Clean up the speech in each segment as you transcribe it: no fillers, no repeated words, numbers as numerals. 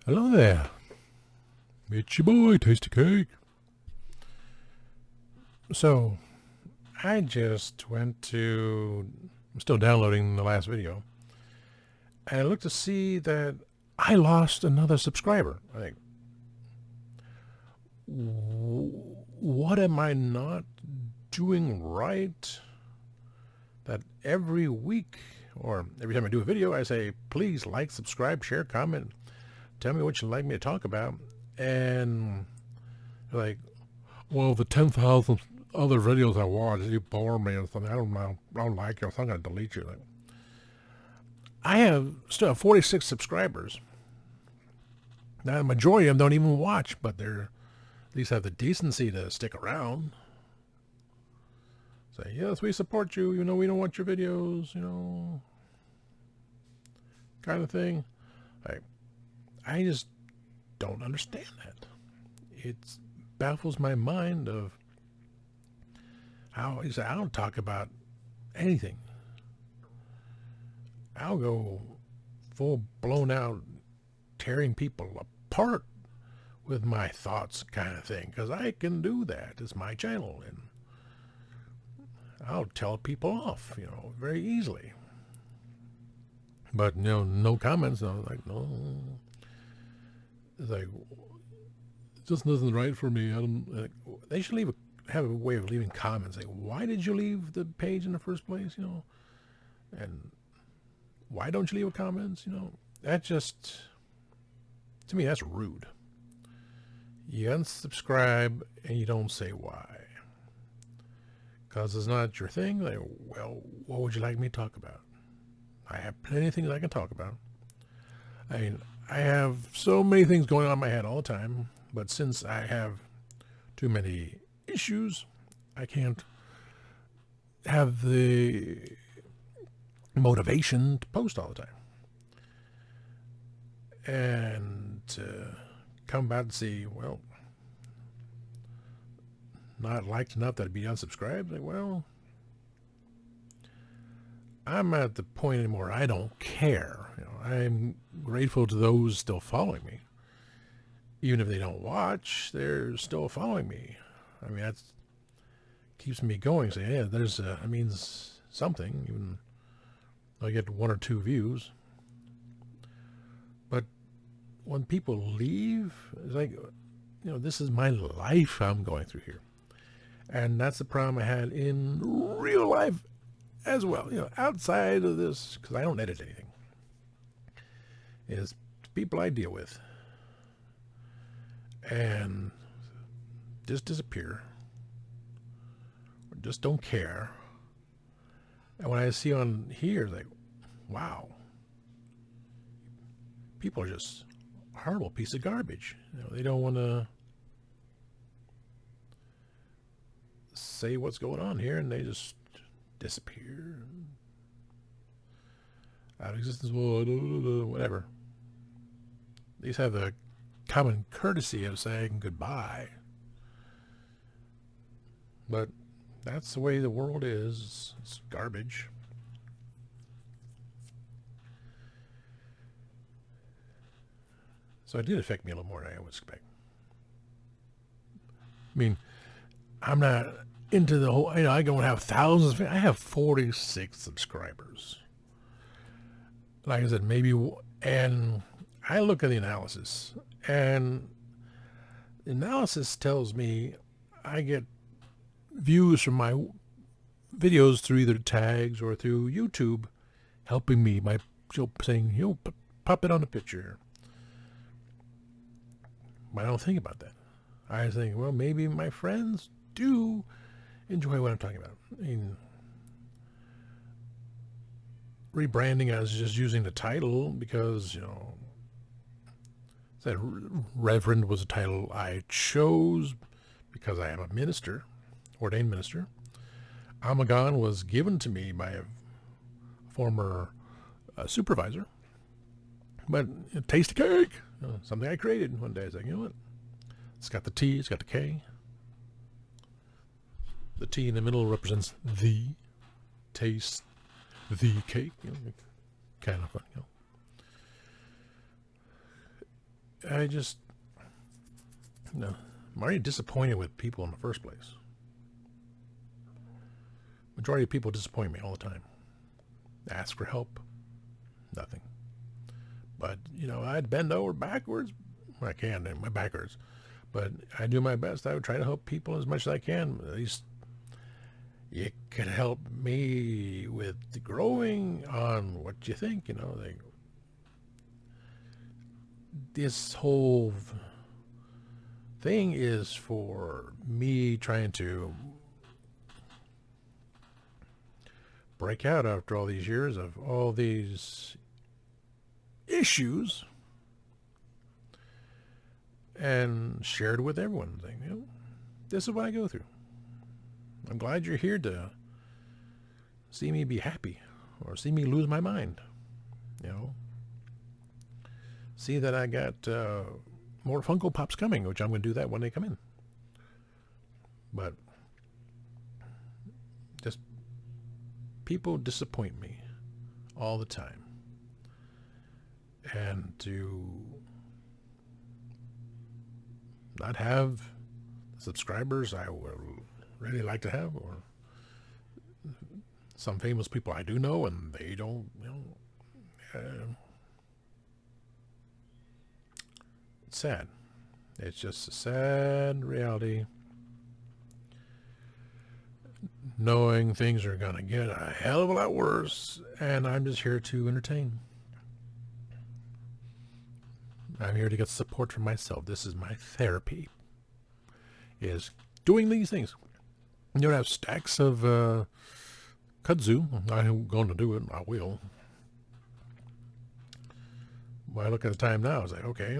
Hello there. It's your boy, Tasty Cake. So, I just went to... I'm still downloading the last video. And I looked to see that I lost another subscriber. I think, what am I not doing right? That every week, or every time I do a video, I say, please like, subscribe, share, comment, tell me what you'd like me to talk about. And they're like, well, the 10,000 other videos I watch, you bore me or something. I don't know. I don't like you. So I'm going to delete you. Like, I still have 46 subscribers. Now, the majority of them don't even watch, but they're at least have the decency to stick around. Say, yes, we support you, even though we don't watch your videos, kind of thing. I just don't understand that. It baffles my mind of how I don't talk about anything. I'll go full blown out tearing people apart with my thoughts kind of thing, because I can do that. It's my channel, and I'll tell people off, very easily. But, no comments. I was like, no. It's like, it just isn't right for me. They should have a way of leaving comments. Like, why did you leave the page in the first place, And why don't you leave a comments, That just, to me, that's rude. You unsubscribe and you don't say why. Because it's not your thing. Like, well, what would you like me to talk about? I have plenty of things I can talk about. I mean, I have so many things going on in my head all the time, but since I have too many issues, I can't have the motivation to post all the time. And come back and see, well, not liked enough that I'd be unsubscribed. Like, well, I'm at the point anymore. I don't care. I'm grateful to those still following me. Even if they don't watch, they're still following me. I mean, that keeps me going. Saying, yeah, that means something. Even though I get 1 or 2 views. But when people leave, it's like, this is my life I'm going through here. And that's the problem I had in real life as well. Outside of this, because I don't edit anything, is people I deal with. And just disappear. Or just don't care. And when I see on here, it's like, wow. People are just a horrible piece of garbage. They don't want to say what's going on here, and they just disappear out of existence. Whatever. At least have the common courtesy of saying goodbye. But that's the way the world is. It's garbage. So it did affect me a little more than I would expect. I mean, I'm not into the whole, I don't have thousands. I have 46 subscribers. Like I said, maybe, and I look at the analysis, and the analysis tells me I get views from my videos through either tags or through YouTube helping me by saying, pop it on the picture. But I don't think about that. I think, well, maybe my friends do enjoy what I'm talking about. I mean, rebranding, I was just using the title because, that Reverend was a title I chose because I am a minister, ordained minister. Amagon was given to me by a former supervisor. But Tasty Cake, something I created one day. I was like, you know what? It's got the T, it's got the K. The T in the middle represents the taste, the cake. Kind of fun, I just, I'm already disappointed with people in the first place. Majority of people disappoint me all the time. Ask for help, nothing. But, I'd bend over backwards. I can, my back hurts. But I do my best. I would try to help people as much as I can. At least you can help me with growing on what you think, this whole thing is for me trying to break out after all these years of all these issues and shared with everyone. This is what I go through. I'm glad you're here to see me be happy or see me lose my mind. See that I got more Funko Pops coming, which I'm going to do that when they come in. But just people disappoint me all the time. And to not have the subscribers I would really like to have, or some famous people I do know and they don't, it's sad. It's just a sad reality, knowing things are going to get a hell of a lot worse, and I'm just here to entertain. I'm here to get support from myself. This is my therapy, is doing these things. You don't have stacks of kudzu. I'm going to do it. I will. When I look at the time now, it's like, okay,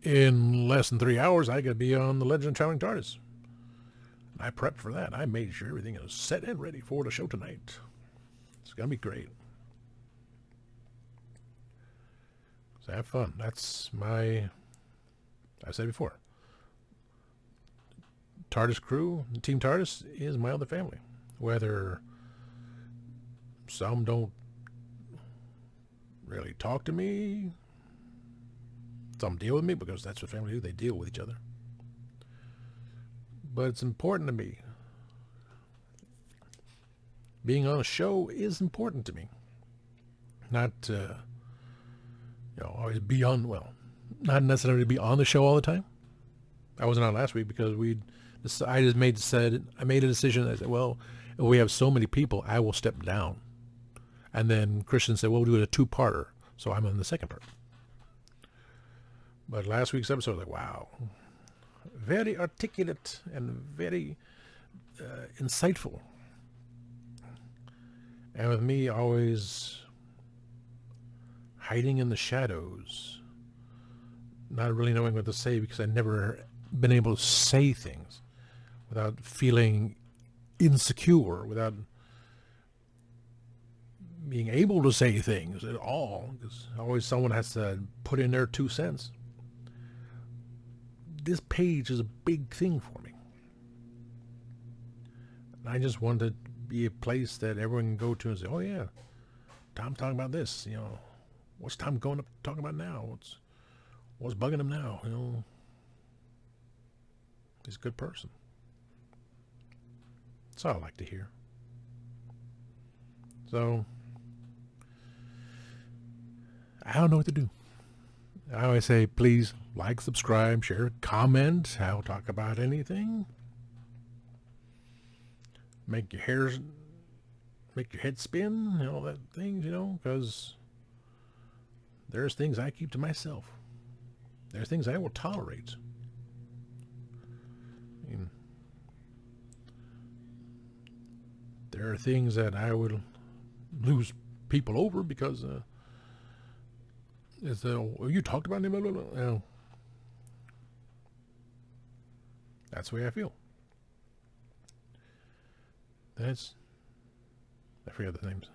in less than 3 hours, I could be on the Legend of Traveling TARDIS. I prepped for that. I made sure everything is set and ready for the show tonight. It's going to be great. So have fun. That's I said before, TARDIS crew, Team TARDIS is my other family. Whether some don't really talk to me, some deal with me because that's what family do. They deal with each other. But it's important to me. Being on a show is important to me. Not always be on, not necessarily be on the show all the time. I wasn't on last week because I made a decision. I said, well, if we have so many people, I will step down. And then Christian said, well, we'll do a 2-parter. So I'm on the second part. But last week's episode, I was like, wow. Very articulate and very insightful. And with me always hiding in the shadows, not really knowing what to say because I've never been able to say things without feeling insecure, without being able to say things at all, because always someone has to put in their 2 cents. This page is a big thing for me. I just want to be a place that everyone can go to and say, oh yeah, Tom's talking about this, what's Tom going up talking about now? What's bugging him now? He's a good person. That's all I like to hear. So I don't know what to do. I always say, please like, subscribe, share, comment. I'll talk about anything. Make your head spin, all that things, because there's things I keep to myself. There's things I will tolerate. There are things that I would lose people over because you talked about him, blah, blah, blah. That's the way I feel. I forget the names.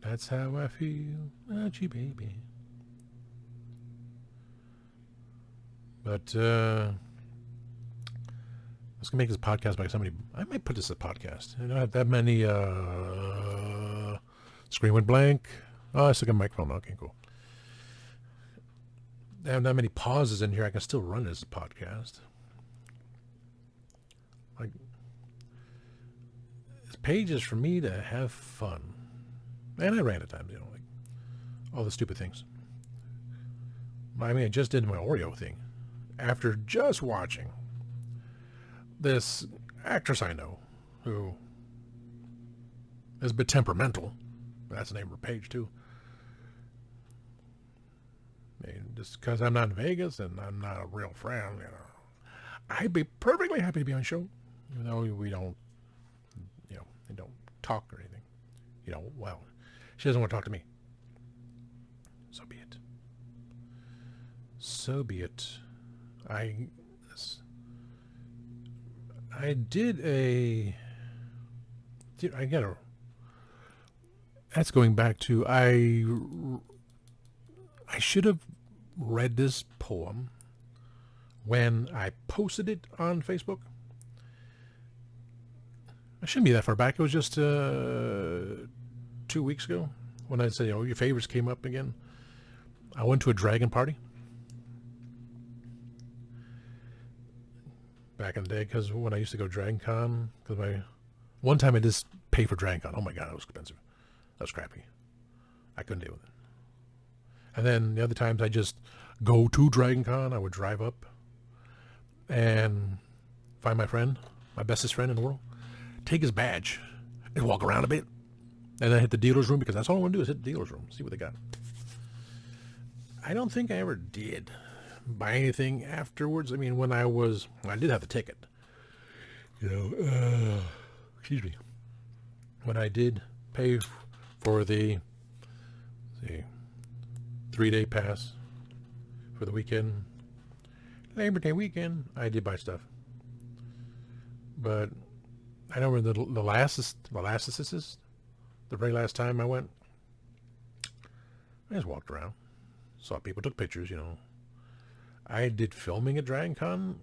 That's how I feel about you, baby. But I was gonna make this podcast by somebody. I might put this as a podcast. I don't have that many. Screen went blank. Oh, I still got a microphone. Okay, cool. have that many pauses in here, I can still run this podcast. Like, this page is for me to have fun. And I ran at times, like all the stupid things. I mean, I just did my Oreo thing after just watching this actress I know who is a bit temperamental. That's the name of her page, too. I mean, just because I'm not in Vegas and I'm not a real friend, I'd be perfectly happy to be on the show, even though we don't, they don't talk or anything. Well, she doesn't want to talk to me. So be it. So be it. I that's going back to, I should have read this poem when I posted it on Facebook. I shouldn't be that far back. It was just 2 weeks ago when I said, your favorites came up again. I went to a dragon party back in the day, because when I used to go Dragon Con, because one time I just paid for Dragon Con. Oh my God, it was expensive. That was crappy. I couldn't deal with it. And then the other times I just go to Dragon Con. I would drive up and find my friend, my bestest friend in the world, take his badge and walk around a bit. And then hit the dealer's room, because that's all I want to do is hit the dealer's room, see what they got. I don't think I ever did buy anything afterwards. I mean, when I did have the ticket. Excuse me. When I did pay for the 3-day pass for the weekend, Labor Day weekend, I did buy stuff. But I know the very last time I went, I just walked around, saw people, took pictures, I did filming at Dragon Con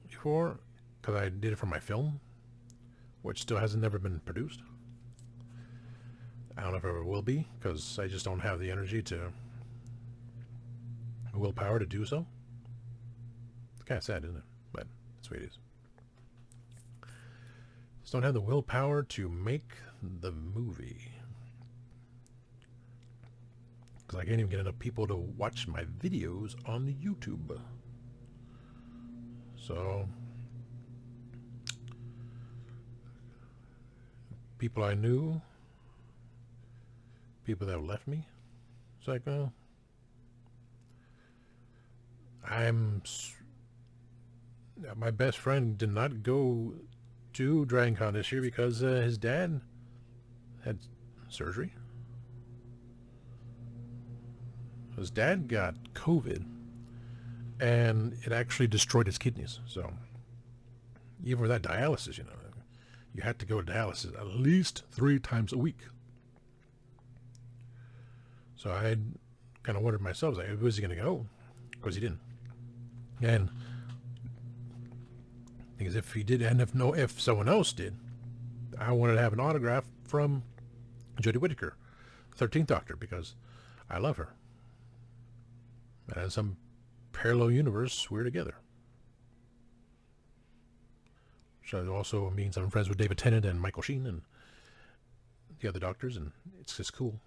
before, because I did it for my film, which still hasn't never been produced. I don't know if it ever will be, because I just don't have the energy willpower to do so. It's kind of sad, isn't it? But that's the way it is. Just don't have the willpower to make the movie. Because I can't even get enough people to watch my videos on the YouTube. So, people I knew, people that have left me, it's like, well, my best friend did not go to Dragon Con this year because his dad had surgery. His dad got COVID, and it actually destroyed his kidneys. So even with that dialysis, you had to go to dialysis at least 3 times a week. So I kind of wondered myself, like, was he going to go? Because he didn't. And because if he did, and if someone else did, I wanted to have an autograph from Jodie Whittaker, 13th Doctor, because I love her. And in some parallel universe, we're together. So it also means I'm friends with David Tennant and Michael Sheen and the other doctors, and it's just cool.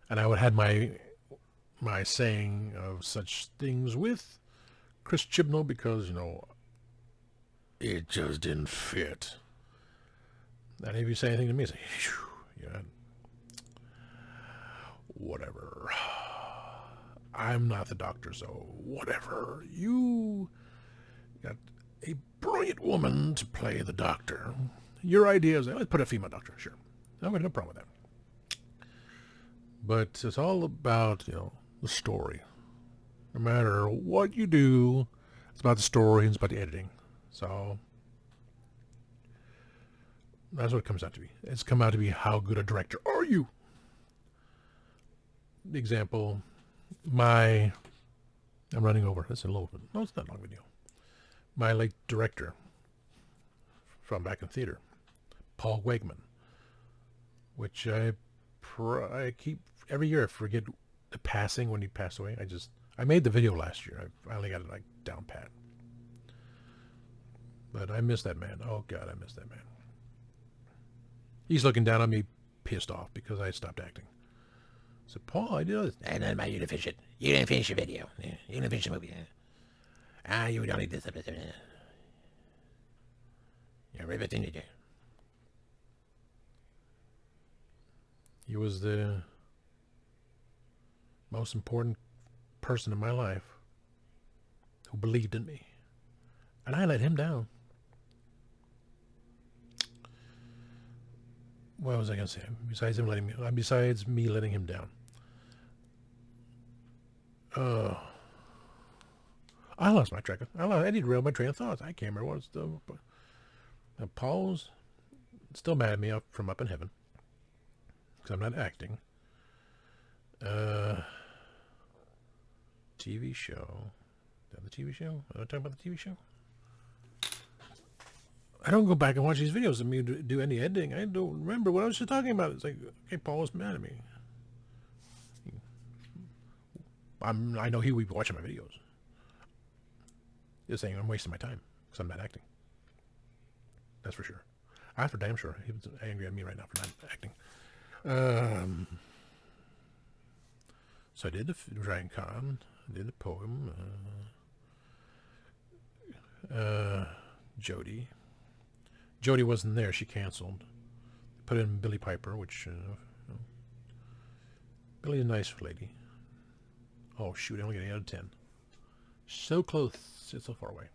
And I would have had my saying of such things with Chris Chibnall, because, it just didn't fit. And if you say anything to me, say, whatever. I'm not the doctor, so whatever. You got a brilliant woman to play the doctor. Your idea is, let's put a female doctor, sure. I've got no problem with that. But it's all about, the story. No matter what you do, it's about the story and it's about the editing. So that's what it comes out to be. It's come out to be, how good a director are you? The example, I'm running over. That's a little bit. No, it's not a long video. My late director from back in theater, Paul Wegman, which I keep every year. I forget the passing when he passed away. I made the video last year. I finally got it like down pat. But I miss that man. Oh God, I miss that man. He's looking down on me, pissed off because I stopped acting. I said, Paul, I did all this. And then you didn't finish it. You didn't finish your video. You didn't finish the movie. You don't need this. You're everything you do. He was the most important person in my life who believed in me. And I let him down. What was I going to say? Besides me letting him down. I lost my track. I derailed my train of thoughts. I can't remember what's the. Paul's still mad at me from up in heaven because I'm not acting. TV show. Is that the TV show? Am I talking about the TV show? I don't go back and watch these videos of me do any editing. I don't remember what I was just talking about. It's like, okay, Paul was mad at me. I know he would be watching my videos. Just saying I'm wasting my time because I'm not acting. That's for sure. That's for damn sure. He was angry at me right now for not acting. So I did the Ryan Khan. I did the poem. Jody. Jody wasn't there. She canceled. Put in Billy Piper, which... Billy's a nice lady. Oh, shoot. I only get 8 out of 10. So close. It's so far away.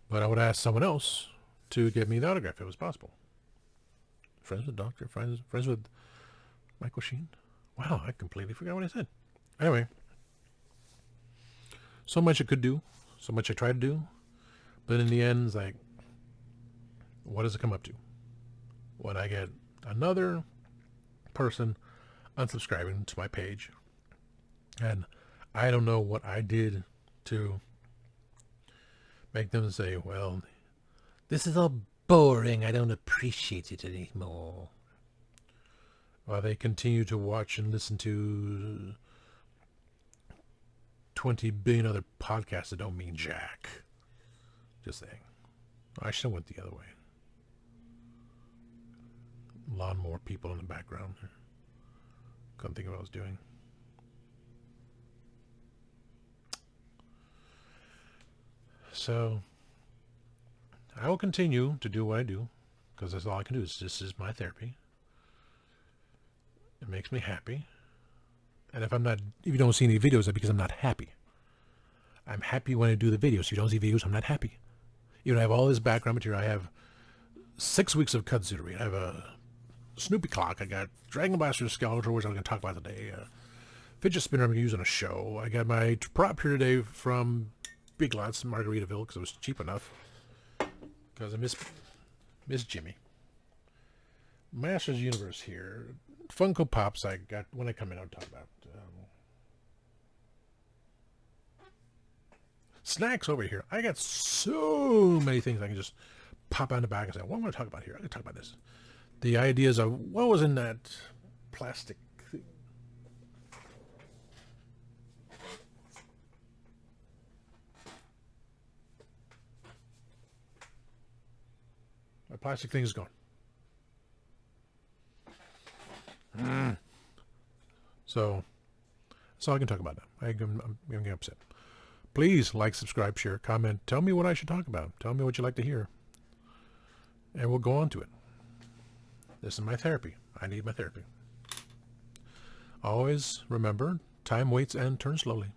But I would ask someone else to give me the autograph if it was possible. Friends with Doctor, friends with Michael Sheen. Wow, I completely forgot what I said. Anyway. So much I could do. So much I tried to do. But in the end, it's like, what does it come up to? When I get another person unsubscribing to my page, and I don't know what I did to make them say, well, this is all boring. I don't appreciate it anymore. While they continue to watch and listen to 20 billion other podcasts that don't mean jack. Just saying. I should have went the other way. Lawnmower people in the background. Couldn't think of what I was doing. So, I will continue to do what I do, because that's all I can do. This is my therapy. It makes me happy. And if you don't see any videos, that's because I'm not happy. I'm happy when I do the videos. If you don't see videos, I'm not happy. You know, I have all this background material. I have 6 weeks of kudzu to read. I have a Snoopy clock. I got Dragon Blaster Skeletor, which I'm going to talk about today. Fidget spinner I'm going to use on a show. I got my prop here today from Big Lots in Margaritaville because it was cheap enough. Because I miss Jimmy. Masters Universe here. Funko Pops I got when I come in. I'll talk about. Snacks over here. I got so many things I can just pop on the back and say, what am I going to talk about here? I'm going to talk about this. The ideas of what was in that plastic thing. My plastic thing is gone. So, that's all I can talk about now. I'm going to get upset. Please like, subscribe, share, comment. Tell me what I should talk about. Tell me what you'd like to hear. And we'll go on to it. This is my therapy. I need my therapy. Always remember, time waits and turns slowly.